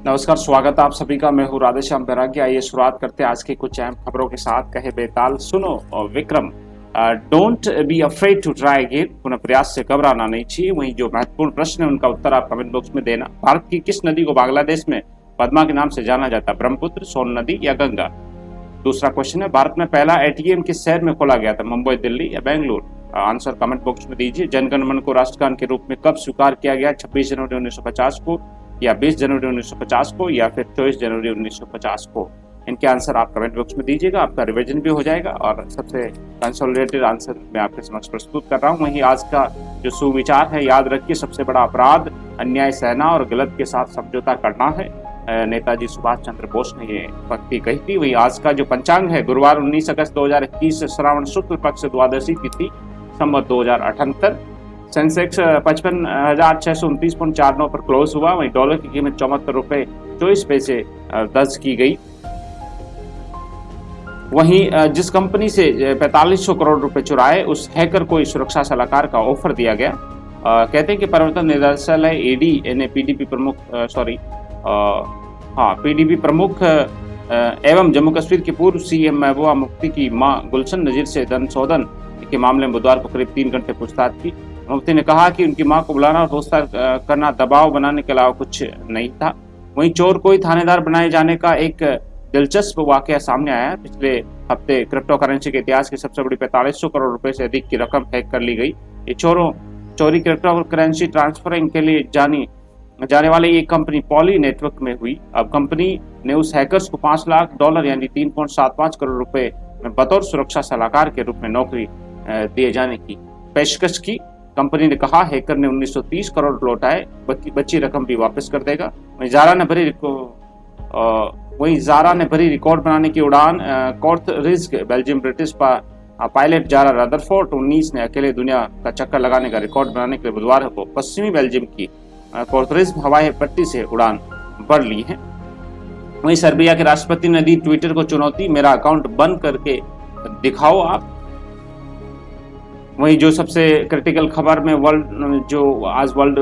नमस्कार, स्वागत है आप सभी का। मैं हूँ राधेश्याम बैरागी। आइए शुरुआत करते हैं आज की कुछ अहम खबरों के साथ। कहे बेताल सुनो और Vikram, don't be afraid to try again. पुनः प्रयास से घबराना नहीं चाहिए। वहीं जो महत्वपूर्ण प्रश्न है उनका उत्तर आप कमेंट बॉक्स में देना। भारत की किस नदी को बांग्लादेश में पद्मा के नाम से जाना जाता है? ब्रह्मपुत्र, सोन नदी या गंगा? दूसरा क्वेश्चन है, भारत में पहला एटीएम किस शहर में खोला गया था? मुंबई, दिल्ली या बेंगलुरु? आंसर कमेंट बॉक्स में दीजिए। जनगण मन को राष्ट्रगान के रूप में कब स्वीकार किया गया? 26 जनवरी 1950 को, या 20 जनवरी 1950 को, या फिर 24 जनवरी 1950 को? इनके आंसर आप कमेंट बॉक्स में दीजिएगा। आपका रिवीजन भी हो जाएगा और सबसे कंसोलिडेटेड आंसर मैं आपके समक्ष प्रस्तुत कर रहा हूँ। वहीं आज का जो सुविचार है, याद रखिए, सबसे बड़ा अपराध अन्याय सहना और गलत के साथ समझौता करना है। नेताजी सुभाष चंद्र बोस ने ये पंक्ति कही थी। वही आज का जो पंचांग है, गुरुवार 19 अगस्त 2021 श्रावण शुक्ल पक्ष द्वादशी तिथि, संवत 2078। सेंसेक्स 55,629.49 पर क्लोज हुआ। वहीं डॉलर की कीमत 74 रुपए 24 पैसे दर्ज की गई। वहीं जिस कंपनी से 4500 करोड़ रुपए चुराए, उस हैकर को सुरक्षा सलाहकार का ऑफर दिया गया। कहते हैं कि प्रवर्तन निदेशालय ईडी ने पीडीपी प्रमुख एवं जम्मू कश्मीर के पूर्व सीएम महबूबा मुफ्ती की मां गुलशन नजीर से धन शोधन के मामले में बुधवार को करीब 3 घंटे पूछताछ की। मुफ्ती ने कहा कि उनकी मां को बुलाना और पूछताछ करना दबाव बनाने के अलावा कुछ नहीं था। वहीं चोर को ही थानेदार बनाए जाने का एक दिलचस्प वाकया सामने आया। पिछले हफ्ते क्रिप्टो करेंसी के इतिहास की सबसे बड़ी 4500 करोड़ रुपए से अधिक की रकम हैक कर ली गई। ये चोरी क्रिप्टो करेंसी ट्रांसफरिंग के लिए जाने वाली ये कंपनी पॉली नेटवर्क में हुई। अब कंपनी ने उस हैकर्स को $5 लाख यानी 3.75 करोड़ रुपए में बतौर सुरक्षा सलाहकार के रूप में नौकरी दिए जाने की पेशकश की। कंपनी ने कहा हैकर ने 1930 करोड़ लौटाए, बची रकम भी वापस कर देगा। वहीं जारा ने भरी रिकॉर्ड बनाने की उड़ान। कोर्थ Belgium British pilot Zara Rutherford 19 ने अकेले दुनिया का चक्कर लगाने का रिकॉर्ड बनाने के लिए बुधवार को पश्चिमी बेल्जियम की कोर्थरिज्म हवाई पट्टी से उड़ान भर ली है। वहीं सर्बिया के राष्ट्रपति ने दी ट्विटर को चुनौती, मेरा अकाउंट बंद करके दिखाओ आप। वहीं जो सबसे क्रिटिकल खबर में आज वर्ल्ड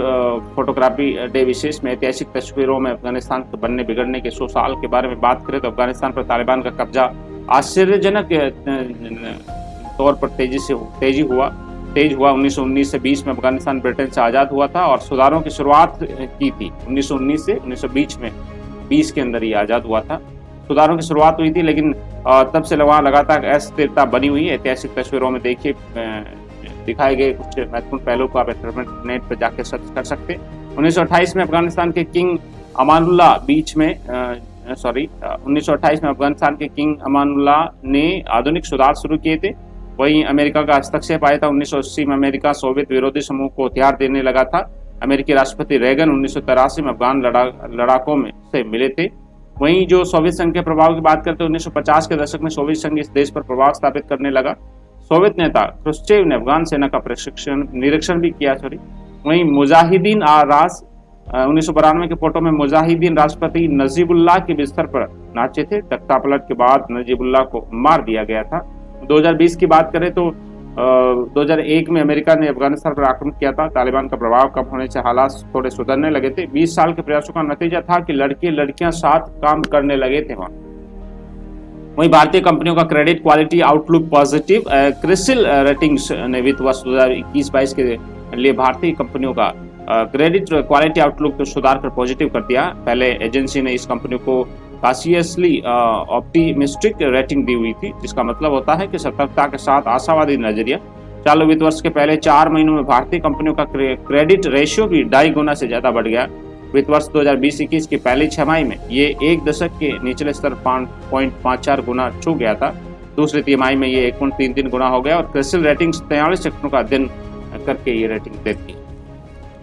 फोटोग्राफी डे विशेष में ऐतिहासिक तस्वीरों में अफगानिस्तान के बनने बिगड़ने के 100 साल के बारे में बात करें तो अफगानिस्तान पर तालिबान का कब्जा आश्चर्यजनक तौर पर तेज हुआ। 1919 से 20 में अफगानिस्तान ब्रिटेन से आजाद हुआ था और सुधारों की शुरुआत की थी। 1919 से 1920 में 20 के अंदर ही आजाद हुआ था। सुधारों की शुरुआत हुई थी, लेकिन तब से वहाँ लगातार अस्थिरता बनी हुई है। ऐतिहासिक तस्वीरों में देखिए दिखाए गए कुछ महत्वपूर्ण पहलू को आप इंटरनेट पर जाकर सर्च कर सकते हैं। 1928 में अफगानिस्तान के किंग अमानुल्लाह 1928 में अफगानिस्तान के किंग अमानुल्लाह ने आधुनिक सुधार शुरू किए थे। वहीं अमेरिका का हस्तक्षेप आया था। 1980 में अमेरिका सोवियत विरोधी समूह को हथियार देने लगा था। अमेरिकी राष्ट्रपति रेगन 1983 में अफगान लड़ाकों में से मिले थे। वहीं जो सोवियत संघ के प्रभाव की बात करते हैं, 1950 के दशक में सोवियत संघ इस देश पर प्रभाव स्थापित करने लगा। सोवियत नेता क्रुश्चेव ने अफगान सेना का निरीक्षण भी किया। वहीं मुजाहिदीन 1992 के फोटो में मुजाहिदीन राष्ट्रपति नजीबुल्लाह के बिस्तर पर नाचे थे। तख्तापलट के बाद नजीबुल्लाह को मार दिया गया था। 2020 की बात करें तो 2001 में अमेरिका ने अफगानिस्तान पर आक्रमण किया था। तालिबान का प्रभाव कम होने से हालात थोड़े सुधरने लगे थे। 20 साल के प्रयासों का नतीजा था कि लड़के लड़कियां साथ काम करने लगे थे वहां। वहीं भारतीय कंपनियों का credit quality outlook positive. CRISIL ratings ने वित्त वर्ष 2021-22 के लिए भारतीय कंपनियों का क्रेडिट क्वालिटी आउटलुक को सुधार कर पॉजिटिव कर दिया। पहले एजेंसी ने इस कंपनी को काशियसली ऑप्टिमिस्टिक रेटिंग दी हुई थी, जिसका मतलब होता है कि सतर्कता के साथ आशावादी नजरिया। चालू वित्त वर्ष के पहले 4 महीनों में भारतीय कंपनियों का क्रेडिट रेशियो भी 2.5 गुना से ज्यादा बढ़ गया। वित्त वर्ष 2020-21 की पहली छमाही में ये 1 दशक के निचले स्तर 5.54 गुना छू गया था। दूसरी तिमाही में ये 1.33 गुना हो गया और क्रिसिल रेटिंग्स 43 सेक्टरों का अध्ययन करके ये रेटिंग देती है।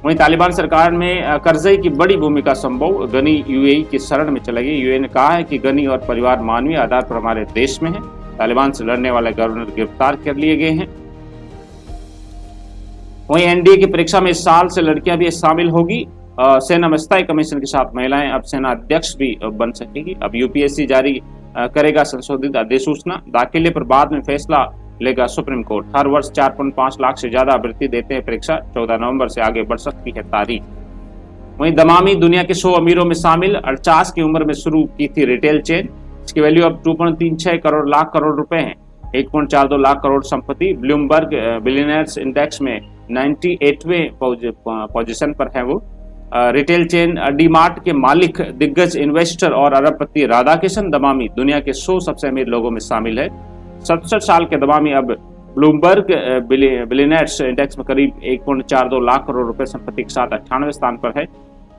वहीं तालिबान सरकार में करजई की बड़ी भूमिका संभव। गनी यूएई की शरण में चले गए। यूएई ने कहा है कि गनी और परिवार मानवीय आधार पर हमारे देश में है। तालिबान से लड़ने वाले गवर्नर गिरफ्तार कर लिए गए हैं। वहीं एनडीए की परीक्षा में इस साल से लड़कियां भी शामिल होगी। सेना में स्थायी कमीशन के साथ महिलाएं अब सेना अध्यक्ष भी बन सकेगी। अब यूपीएससी जारी करेगा संशोधित अधिसूचना। दाखिले पर बाद में फैसला लेगा सुप्रीम कोर्ट। हर वर्ष 4.5 लाख से ज्यादा अभ्यर्थी देते हैं परीक्षा। 14 नवंबर से आगे बढ़ सकती है तारीख। वहीं दमामी दुनिया के 100 अमीरों में शामिल 48 की उम्र में शुरू की थी रिटेल चेन। इसकी वैल्यू अब 2.36 लाख करोड़ रुपए है। 1.42 लाख करोड़ संपत्ति। ब्लूमबर्ग बिलियनर्स इंडेक्स में 98वें पोजीशन पर है वो। रिटेल चेन डी-मार्ट के मालिक, दिग्गज इन्वेस्टर और अरबपति राधाकिशन दमामी दुनिया के 100 सबसे अमीर लोगों में शामिल है। 67 साल के दमामी अब ब्लूमबर्ग बिलियनर्स इंडेक्स में करीब 1.42 लाख करोड़ रुपए संपत्ति के साथ 98वें स्थान पर है।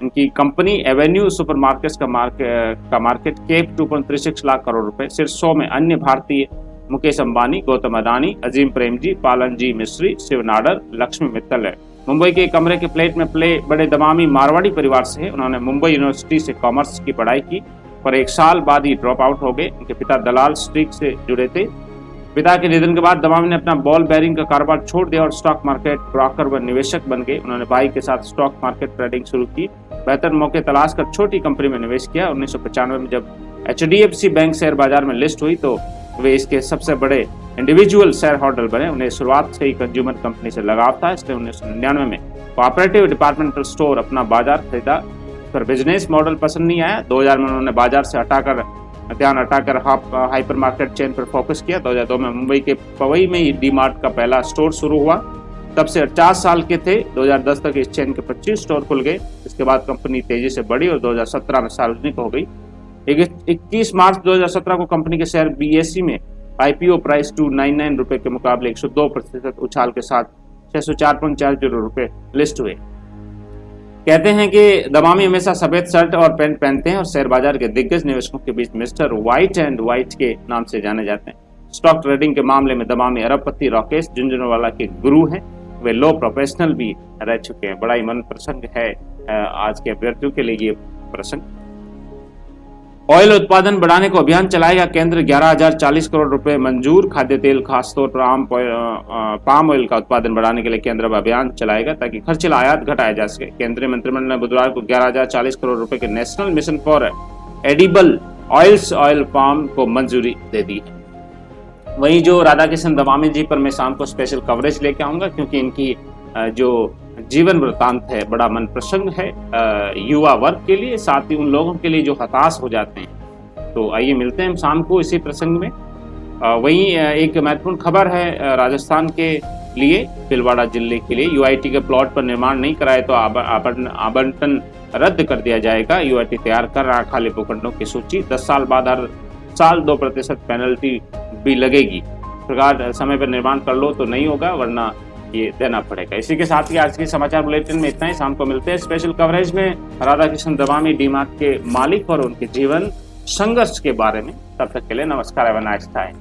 इनकी कंपनी एवेन्यू सुपरमार्केट्स का मार्केट कैप 2.36 लाख करोड़ रुपए। शीर्ष 100 में अन्य भारतीय मुकेश अंबानी, गौतम अडानी, अजीम प्रेमजी, पालनजी मिस्त्री, शिव नाडर, लक्ष्मी मित्तल है। मुंबई के कमरे के फ्लैट में पले बड़े दमामी मारवाड़ी परिवार से है। उन्होंने मुंबई यूनिवर्सिटी से कॉमर्स की पढ़ाई की, पर 1 साल बाद ही ड्रॉप आउट हो गए। उनके पिता दलाल स्ट्रीट से जुड़े थे। पिता के निधन के बाद दमामी ने अपना बॉल बेयरिंग का कारोबार छोड़ दिया और स्टॉक मार्केट ब्रोकर व निवेशक बन गए। उन्होंने भाई के साथ स्टॉक मार्केट ट्रेडिंग शुरू की, बेहतर मौके तलाश कर छोटी कंपनी में निवेश किया। 1995 में जब HDFC बैंक शेयर बाजार में लिस्ट हुई तो वे इसके सबसे बड़े इंडिविजुअल शेयर होल्डर बने। उन्हें शुरुआत से ही कंज्यूमर कंपनी से लगाव था, इसलिए 1999 में कोऑपरेटिव डिपार्टमेंटल स्टोर अपना बाजार खरीदा, पर बिजनेस मॉडल पसंद नहीं आया। 2000 में उन्होंने बाजार से ध्यान हटाकर हाइपर मार्केट चेन पर फोकस किया। 2002 में मुंबई के पवई में ही डी-मार्ट का पहला स्टोर शुरू हुआ। तब से 50 साल के थे। 2010 तक इस चेन के 25 स्टोर खुल गए। इसके बाद कंपनी तेजी से बढ़ी और 2017 में सार्वजनिक हो गई। 21 मार्च 2017 को कंपनी के शेयर BSE में IPO प्राइस 299 रुपए के मुकाबले 102% उछाल के साथ 604.40 रुपए लिस्ट हुए। कहते हैं कि दमामी हमेशा सफेद शर्ट और पैंट पहनते हैं और शेयर बाजार के दिग्गज निवेशकों के बीच मिस्टर व्हाइट एंड व्हाइट के नाम से जाने जाते हैं। स्टॉक ट्रेडिंग के मामले में दमामी अरबपति राकेश झुंझुनवाला के गुरु हैं। वे लॉ प्रोफेशनल भी रह चुके हैं। बड़ा ही मन प्रसंग है आज के अभ्यर्थियों के लिए ये प्रसंग। ऑयल उत्पादन बढ़ाने को अभियान चलाएगा केंद्र। 11,040 करोड़ रुपए मंजूर। खाद्य तेल, खासतौर पर पाम ऑयल का उत्पादन बढ़ाने के लिए केंद्र अब अभियान चलाएगा ताकि खर्चीला आयात घटाया जा सके। केंद्रीय मंत्रिमंडल ने बुधवार को 11,040 करोड़ रुपए के national mission for edible oils oil palm को मंजूरी दे दी है। वहीं जो राधाकिशन दमामी जी पर मैं शाम को स्पेशल कवरेज लेके आऊंगा, क्योंकि इनकी जो जीवन वृत्तांत है बड़ा मन प्रसंग है युवा वर्ग के लिए, साथ ही उन लोगों के लिए जो हताश हो जाते हैं। तो आइए मिलते हैं शाम को इसी प्रसंग में। वहीं एक महत्वपूर्ण खबर है राजस्थान के लिए, भीलवाड़ा जिले के लिए। UIT के प्लॉट पर निर्माण नहीं कराए तो आवंटन रद्द कर दिया जाएगा। UIT तैयार कर रहा खाली भूखंडों की सूची। 10 साल बाद हर साल 2% पेनल्टी भी लगेगी। सरकार समय पर निर्माण कर लो तो नहीं होगा, वरना ये देना पड़ेगा। इसी के साथ ही आज की समाचार बुलेटिन में इतना ही। शाम को मिलते हैं स्पेशल कवरेज में राधाकिशन दमामी डी-मार्ट के मालिक और उनके जीवन संघर्ष के बारे में। तब तक के लिए नमस्कार, हैव अ नाइस टाइम।